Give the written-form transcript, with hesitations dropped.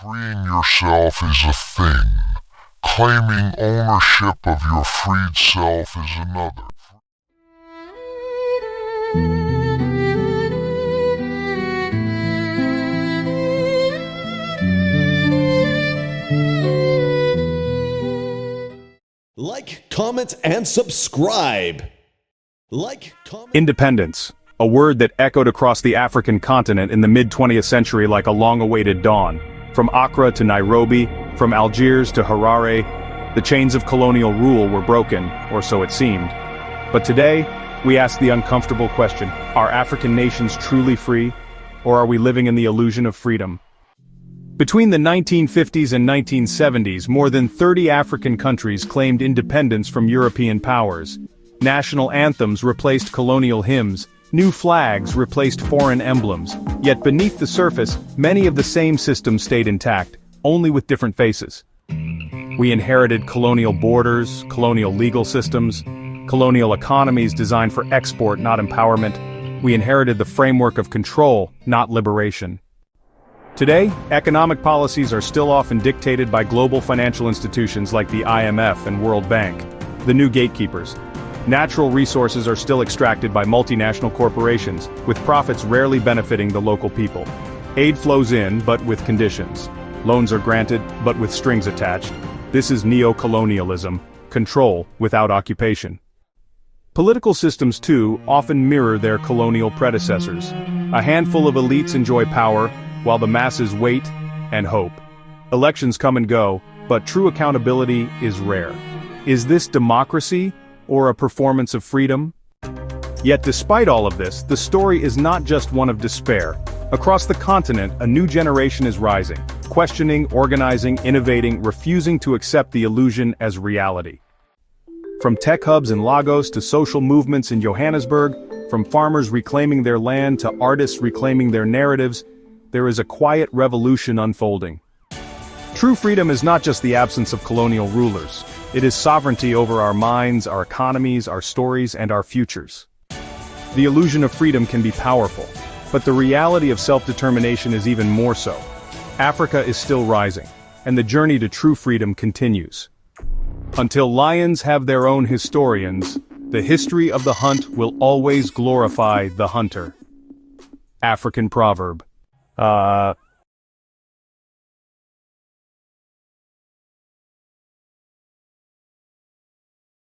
Freeing yourself is a thing. Claiming ownership of your freed self is another. Like, comment, and subscribe. Independence, a word that echoed across the African continent in the mid-20th century like a long-awaited dawn. From Accra to Nairobi, from Algiers to Harare, the chains of colonial rule were broken, or so it seemed. But today, we ask the uncomfortable question: are African nations truly free, or are we living in the illusion of freedom? Between the 1950s and 1970s, more than 30 African countries claimed independence from European powers. National anthems replaced colonial hymns, new flags replaced foreign emblems, yet beneath the surface, many of the same systems stayed intact, only with different faces. We inherited colonial borders, colonial legal systems, colonial economies designed for export, not empowerment. We inherited the framework of control, not liberation. Today, economic policies are still often dictated by global financial institutions like the IMF and World Bank, the new gatekeepers. Natural resources are still extracted by multinational corporations, with profits rarely benefiting the local people. Aid flows in, but with conditions. Loans are granted, but with strings attached. This is neo-colonialism, control without occupation. Political systems, too, often mirror their colonial predecessors. A handful of elites enjoy power, while the masses wait and hope. Elections come and go, but true accountability is rare. Is this democracy, or a performance of freedom? Yet despite all of this, the story is not just one of despair. Across the continent, a new generation is rising, questioning, organizing, innovating, refusing to accept the illusion as reality. From tech hubs in Lagos to social movements in Johannesburg, from farmers reclaiming their land to artists reclaiming their narratives, there is a quiet revolution unfolding. True freedom is not just the absence of colonial rulers. It is sovereignty over our minds, our economies, our stories, and our futures. The illusion of freedom can be powerful, but the reality of self-determination is even more so. Africa is still rising, and the journey to true freedom continues. Until lions have their own historians, the history of the hunt will always glorify the hunter. African proverb.